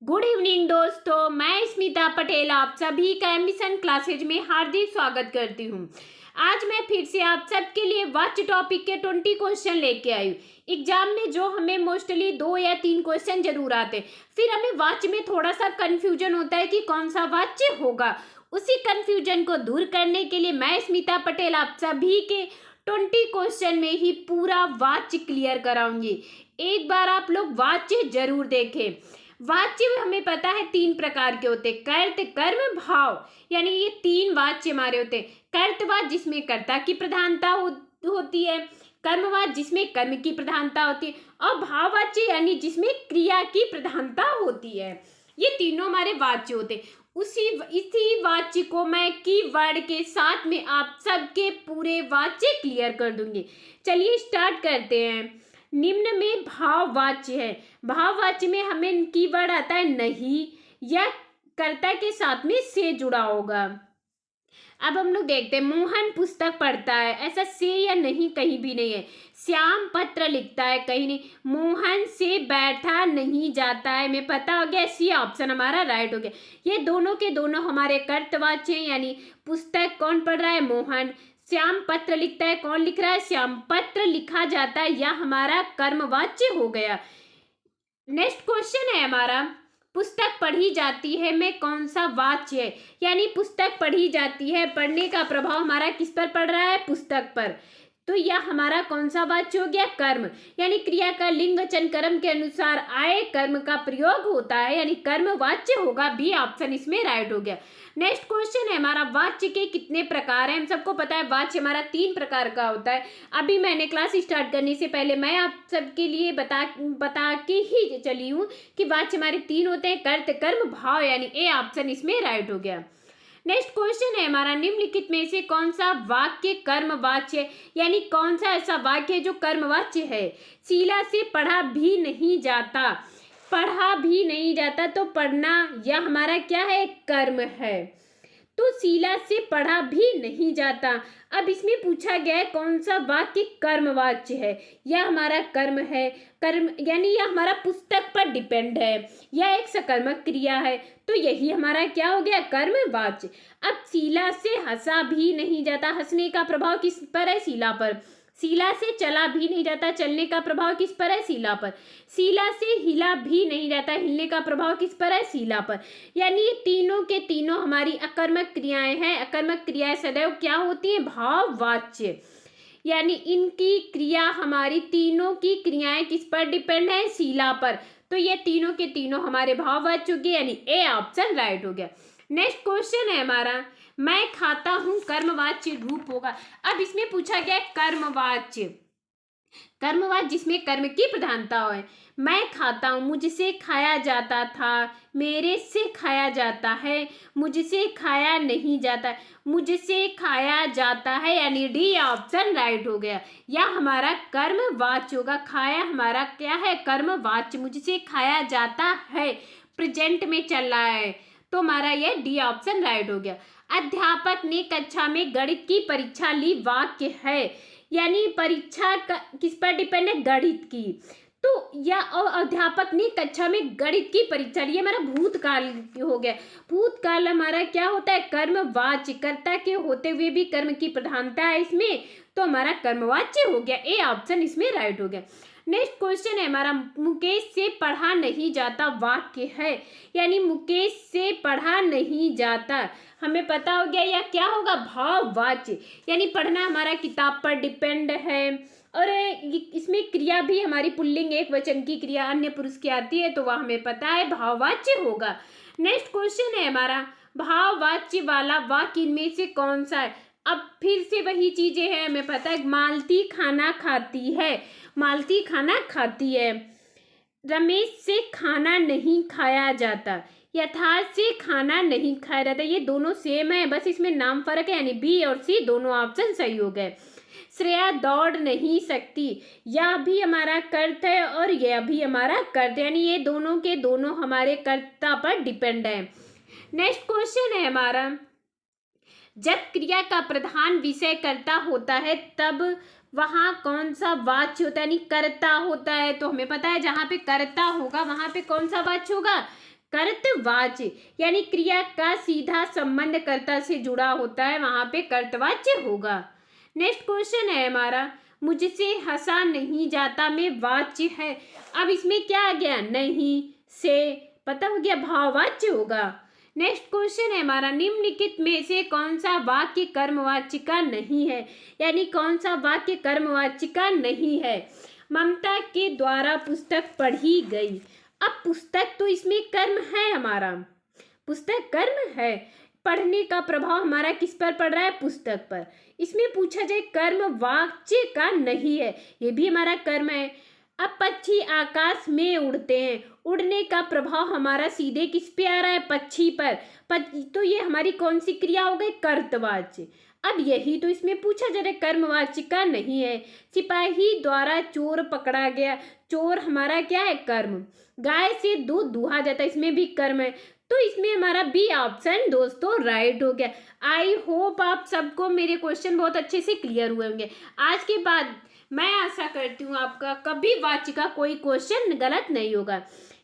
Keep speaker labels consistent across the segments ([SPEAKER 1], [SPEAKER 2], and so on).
[SPEAKER 1] Good evening दोस्तों, मैं स्मिता पटेल आप सभी का एम्बिशन क्लासेज में हार्दिक स्वागत करती हूँ। आज मैं फिर से आप सबके लिए वाच्य टॉपिक के 20 क्वेश्चन लेके आई हूँ। एग्जाम में जो हमें मोस्टली 2 या 3 क्वेश्चन जरूर आते हैं, फिर हमें वाच्य में थोड़ा सा कंफ्यूजन होता है कि कौन सा वाच्य होगा। उसी कंफ्यूजन को दूर करने के लिए मैं स्मिता पटेल आप सभी के 20 क्वेश्चन में ही पूरा वाच्य क्लियर कराऊंगी। एक बार आप लोग वाच्य जरूर देखें। वाच्य हमें पता है 3 प्रकार के होते हैं, कर्त कर्म भाव, यानी ये 3 वाच्य हमारे होते हैं। कर्तवाद जिसमें कर्ता की प्रधानता होती है, कर्मवाद जिसमें कर्म की प्रधानता होती है, और भाववाच्य यानी जिसमें क्रिया की प्रधानता होती है। ये तीनों हमारे वाच्य होते हैं। इसी वाच्य को मैं कीवर्ड के साथ में आप सबके पूरे वाच्य क्लियर कर दूंगी। चलिए स्टार्ट करते हैं। निम्न में भाववाच्य है। भाववाच्य में हमें कीवर्ड आता है नहीं, या कर्ता के साथ में से जुड़ा होगा। अब हम लोग देखते हैं, मोहन पुस्तक पढ़ता है, ऐसा से या नहीं कहीं भी नहीं है। श्याम पत्र लिखता है, कहीं नहीं। मोहन से बैठा नहीं जाता है, हमें पता हो गया, सी ऑप्शन हमारा राइट हो गया। ये दोनों के दोनों हमारे कर्तवाच्य हैं, यानी पुस्तक कौन पढ़ रहा है, मोहन। श्याम पत्र लिखता है, कौन लिख रहा है, श्याम। पत्र लिखा जाता है, यह हमारा कर्मवाच्य हो गया। नेक्स्ट क्वेश्चन है हमारा, पुस्तक पढ़ी जाती है में कौन सा वाच्य है, यानी पुस्तक पढ़ी जाती है, पढ़ने का प्रभाव हमारा किस पर पड़ रहा है, पुस्तक पर। तो यह हमारा कौन सा वाच्य हो गया, कर्म। यानी क्रिया का लिंग वचन कर्म के अनुसार आए कर्म का प्रयोग होता है, यानी कर्म वाच्य होगा। बी ऑप्शन इसमें राइट हो गया। नेक्स्ट क्वेश्चन है हमारा, वाच्य के कितने प्रकार हैं। हम सबको पता है वाच्य हमारा 3 प्रकार का होता है। अभी मैंने क्लास स्टार्ट करने से पहले मैं आप सबके लिए बता के ही चली हूँ कि वाच्य हमारे 3 होते हैं, कर्त कर्म भाव, यानी ए ऑप्शन इसमें राइट हो गया। नेक्स्ट क्वेश्चन है हमारा, निम्नलिखित में से कौन सा वाक्य कर्मवाच्य, यानी कौन सा ऐसा वाक्य है जो कर्मवाच्य है। शीला से पढ़ा भी नहीं जाता, पढ़ा भी नहीं जाता, तो पढ़ना यह हमारा क्या है, कर्म है। तो शीला से पढ़ा भी नहीं जाता। अब इसमें पूछा गया है कौन सा वाक्य कर्मवाच्य है। यह हमारा कर्म है, कर्म यानी यह हमारा पुस्तक पर डिपेंड है, यह एक सकर्मक क्रिया है, तो यही हमारा क्या हो गया, कर्मवाच्य। अब शीला से हंसा भी नहीं जाता, हंसने का प्रभाव किस पर है, शीला पर। शीला से चला भी नहीं जाता, चलने का प्रभाव किस पर है, शीला पर। शीला से हिला भी नहीं जाता, हिलने का प्रभाव किस पर है, शीला पर। यानी तीनों के तीनों हमारी अकर्मक क्रियाएं हैं। अकर्मक क्रियाएं सदैव क्या होती हैं, भाववाच्य। यानी इनकी क्रिया, हमारी तीनों की क्रियाएं किस पर डिपेंड है, शीला पर। तो ये तीनों के तीनों हमारे भाववाच्य हो गए, यानी ए ऑप्शन राइट हो गया। नेक्स्ट क्वेश्चन है हमारा, मैं खाता हूं कर्मवाच्य रूप होगा। अब इसमें पूछा गया कर्मवाच्य, कर्मवाच्य जिसमें कर्म की प्रधानता हो। मैं खाता हूँ, मुझसे खाया जाता था, मेरे से खाया जाता है, मुझसे खाया नहीं जाता, मुझसे खाया जाता है, यानी डी ऑप्शन राइट हो गया। या हमारा कर्मवाच्य होगा, खाया हमारा क्या है, कर्मवाच्य। मुझसे खाया जाता है प्रेजेंट में चल रहा है, तो हमारा यह डी ऑप्शन राइट हो गया। अध्यापक ने कक्षा में गणित की परीक्षा ली, वाक्य है, यानी परीक्षा किस पर डिपेंड है, गणित की। तो या अध्यापक ने कक्षा में गणित की परीक्षा ली, हमारा भूतकाल हो गया। भूतकाल हमारा क्या होता है, कर्मवाच्य, कर्ता के होते हुए भी कर्म की प्रधानता है इसमें, तो हमारा कर्मवाच्य हो गया। ए ऑप्शन इसमें राइट हो गया। नेक्स्ट क्वेश्चन है हमारा, मुकेश से पढ़ा नहीं जाता, वाक्य है, यानी मुकेश से पढ़ा नहीं जाता, हमें पता हो गया यह क्या होगा, भाववाच्य। यानी पढ़ना हमारा किताब पर डिपेंड है, और इसमें क्रिया भी हमारी पुल्लिंग एक वचन की क्रिया अन्य पुरुष की आती है, तो वह हमें पता है भाववाच्य होगा। नेक्स्ट क्वेश्चन है हमारा, भाववाच्य वाला वाक्य इनमें से कौन सा है। अब फिर से वही चीजें हैं, हमें पता है, मालती खाना खाती है, मालती खाना खाती है। रमेश से खाना नहीं खाया जाता, यथार्थ से खाना नहीं खाया जाता, ये दोनों सेम है, बस इसमें नाम फर्क है, यानी बी और सी दोनों ऑप्शन सही हो गए। श्रेया दौड़ नहीं सकती, यह भी हमारा कर्त है और यह भी हमारा कर्त है, यानी ये दोनों के दोनों हमारे कर्ता पर डिपेंड है। नेक्स्ट क्वेश्चन है हमारा, जब क्रिया का प्रधान विषय कर्ता होता है तब वहाँ कौन सा वाच्य होता है, यानी कर्ता होता है। तो हमें पता है जहाँ पे कर्ता होगा वहाँ पे कौन सा वाच्य होगा, कर्तवाच्य यानी क्रिया का सीधा संबंध कर्ता से जुड़ा होता है, वहां पे कर्तवाच्य होगा। नेक्स्ट क्वेश्चन है हमारा, मुझसे हंसा नहीं जाता में वाच्य है। अब इसमें क्या आ गया, नहीं से, पता हो गया, भाववाच्य होगा। नेक्स्ट क्वेश्चन है हमारा, निम्नलिखित में से कौन सा वाक्य कर्मवाच्य का नहीं है, यानी कौन सा वाक्य कर्मवाच्य का नहीं है। ममता के द्वारा पुस्तक पढ़ी गई। अब पुस्तक तो इसमें कर्म है, हमारा पुस्तक कर्म है, पढ़ने का प्रभाव हमारा किस पर पड़ रहा है, पुस्तक पर। इसमें पूछा जाए कर्म वाच्य का नहीं है, ये भी हमारा कर्म है। अब पक्षी आकाश में उड़ते हैं, उड़ने का प्रभाव हमारा सीधे किस पे आ रहा है, पक्षी पर। तो ये हमारी कौन सी क्रिया हो गई, कर्तवाच्य। अब यही तो इसमें पूछा जा रहा है, कर्मवाच्य का नहीं है। सिपाही द्वारा चोर पकड़ा गया, चोर हमारा क्या है, कर्म। गाय से दूध दुहा जाता है, इसमें भी कर्म है। तो इसमें हमारा बी ऑप्शन दोस्तों राइट हो गया। आई होप आप सबको मेरे क्वेश्चन बहुत अच्छे से क्लियर हुए होंगे। आज के बाद मैं आशा करती हूँ आपका कभी वाच्य का कोई क्वेश्चन गलत नहीं होगा।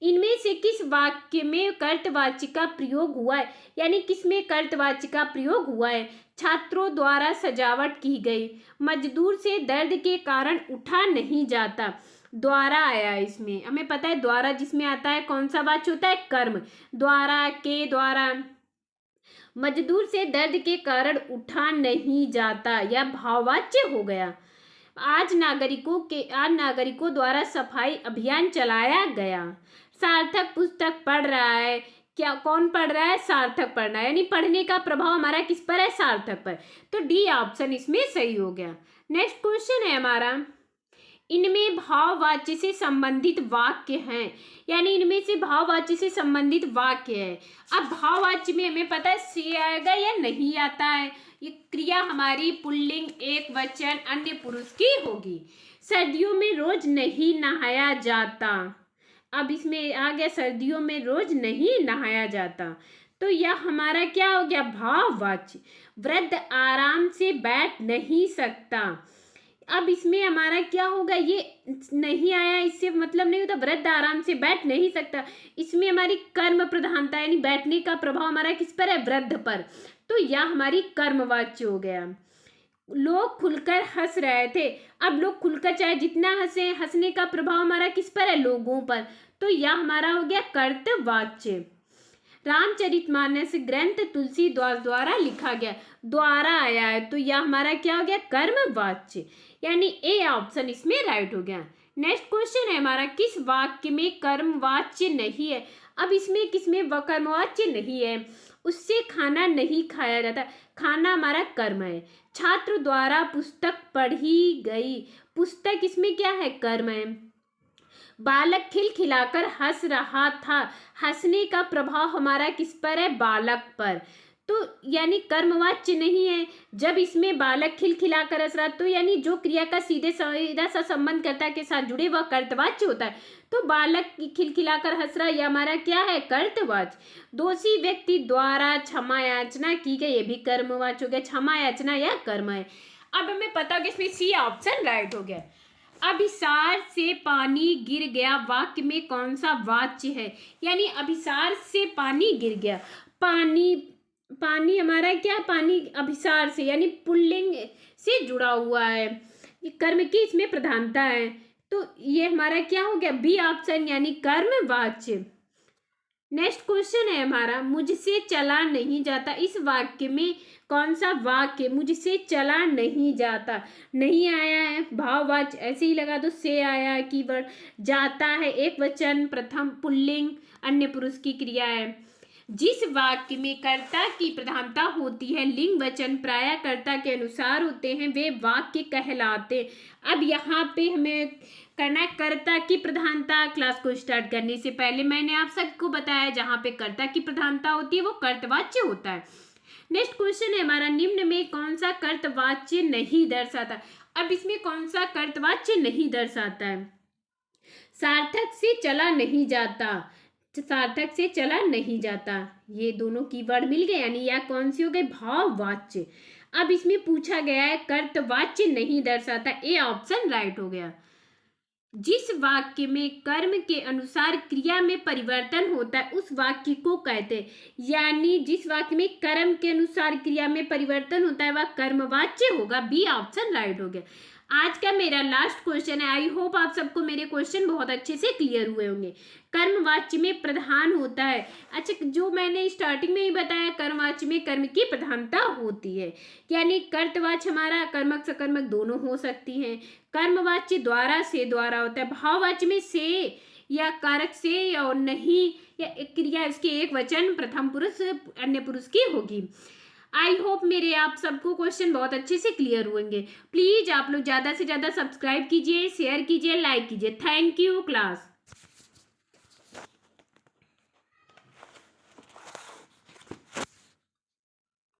[SPEAKER 1] इनमें से किस वाक्य में कर्तवाच्य का प्रयोग हुआ है, यानी किस में कर्तवाच्य का प्रयोग हुआ है। छात्रों द्वारा सजावट की गई, मजदूर से दर्द के कारण उठा नहीं जाता, द्वारा आया है। इसमें हमें पता है द्वारा जिसमें आता है कौन सा वाच्य होता है, कर्म। द्वारा, के द्वारा, मजदूर से दर्द के कारण उठा नहीं जाता, यह भाववाच्य हो गया। आज नागरिकों द्वारा सफाई अभियान चलाया गया। सार्थक पुस्तक पढ़ रहा है, क्या कौन पढ़ रहा है, सार्थक पढ़ रहा है, यानी पढ़ने का प्रभाव हमारा किस पर है, सार्थक पर। तो डी ऑप्शन इसमें सही हो गया। नेक्स्ट क्वेश्चन है हमारा, इनमें भाववाच्य से संबंधित वाक्य हैं, यानी इनमें से भाववाच्य से संबंधित वाक्य है। अब भाववाच्य में हमें पता है से आएगा या नहीं आता है। ये क्रिया हमारी पुल्लिंग, एक वचन, अन्य पुरुष की होगी। सर्दियों में रोज नहीं नहाया जाता। अब इसमें आ गया सर्दियों में रोज नहीं नहाया जाता, तो यह हमारा क्या हो गया, भाववाच्य। वृद्ध आराम से बैठ नहीं सकता। अब इसमें हमारा क्या होगा, ये नहीं आया, इससे मतलब नहीं होता, वृद्ध आराम से बैठ नहीं सकता। इसमें हमारी कर्म प्रधानता, यानी बैठने का प्रभाव हमारा किस पर है, वृद्ध पर। तो यह हमारी कर्मवाच्य हो गया। लोग खुलकर हंस रहे थे। अब लोग खुलकर चाहे जितना हंसे, हंसने का प्रभाव हमारा किस पर है, लोगों पर। तो यह हमारा हो गया कर्तवाच्य। रामचरितमानस ग्रंथ तुलसीदास द्वारा लिखा गया, द्वारा आया है, तो यह हमारा क्या हो गया, कर्मवाच्य, यानी ए ऑप्शन इसमें राइट हो गया। नेक्स्ट क्वेश्चन है हमारा, किस वाक्य में कर्मवाच्य नहीं है। अब इसमें किसमें कर्मवाच्य नहीं है, उससे खाना नहीं खाया जाता, खाना हमारा कर्म है। छात्र द्वारा पुस्तक पढ़ी गई, पुस्तक इसमें क्या है, कर्म है। बालक खिलखिलाकर हंस रहा था, हंसने का प्रभाव हमारा किस पर है, बालक पर। तो यानी कर्मवाच्य नहीं है। जब इसमें बालक खिलखिलाकर हंस रहा, तो यानी जो क्रिया का सीधा सा संबंध कर्ता के साथ जुड़े वह कर्तवाच्य होता है। तो बालक खिलखिलाकर हंस रहा, यह हमारा क्या है, कर्तवाच्य। दोषी व्यक्ति द्वारा क्षमा याचना की गई, ये भी कर्मवाच्य हो गया। क्षमा याचना या कर्म है। अब हमें पता कि इसमें सी ऑप्शन राइट हो गया। अभिसार से पानी गिर गया, वाक्य में कौन सा वाच्य है, यानी अभिसार से पानी गिर गया। पानी हमारा क्या, पानी अभिसार से, यानी पुल्लिंग से जुड़ा हुआ है, कर्म की इसमें प्रधानता है। तो ये हमारा क्या हो गया, बी ऑप्शन, यानी कर्मवाच्य। नेक्स्ट क्वेश्चन है हमारा, मुझसे चला नहीं जाता। इस वाक्य में कौन सा वाक्य, मुझसे चला नहीं जाता, नहीं आया है, भाववाच्य, ऐसे ही लगा दो, से आया है कीवर्ड। जाता है एक वचन, प्रथम पुल्लिंग, अन्य पुरुष की क्रिया है। जिस वाक्य में कर्ता की प्रधानता होती है, लिंग वचन प्रायः कर्ता के अनुसार होते हैं, वे वाक्य कहलाते। अब यहाँ पे हमें करना है कर्ता की प्रधानता। क्लास को स्टार्ट करने से पहले मैंने आप सबको बताया, जहाँ पे कर्ता की प्रधानता होती है वो कर्तवाच्य होता है। नेक्स्ट क्वेश्चन है हमारा, निम्न में कौन सा कर्तवाच्य नहीं दर्शाता। अब इसमें कौन सा कर्तवाच्य नहीं दर्शाता है, सार्थक से चला नहीं जाता, सार्थक से चला नहीं जाता, ये दोनों कीवर्ड मिल गए, यानी यह कौन सी हो गई, भाववाच्य। अब इसमें पूछा गया है कर्तवाच्य नहीं दर्शाता, ए ऑप्शन राइट हो गया। जिस वाक्य में कर्म के अनुसार क्रिया में परिवर्तन होता है उस वाक्य को कहते हैं। यानी जिस वाक्य में कर्म के अनुसार क्रिया में परिवर्तन होता है वह कर्मवाच्य होगा। बी ऑप्शन राइट हो गया। आज का मेरा लास्ट क्वेश्चन है। आई होप आप सबको मेरे क्वेश्चन बहुत अच्छे से क्लियर हुए होंगे। कर्मवाच्य में प्रधान होता है। अच्छा, जो मैंने स्टार्टिंग में ही बताया, कर्मवाच्य में कर्म की प्रधानता होती है। यानी कर्तवाच्य हमारा कर्मक सकर्मक दोनों हो सकती हैं। कर्मवाच्य द्वारा से द्वारा होता है। भाववाच्य में से या कारक से या नहीं या क्रिया इसके एक वचन प्रथम पुरुष अन्य पुरुष की होगी। आई होप मेरे आप सबको क्वेश्चन बहुत अच्छे से क्लियर होंगे। प्लीज आप लोग ज़्यादा से ज़्यादा सब्सक्राइब कीजिए, शेयर कीजिए, लाइक कीजिए। Thank you class.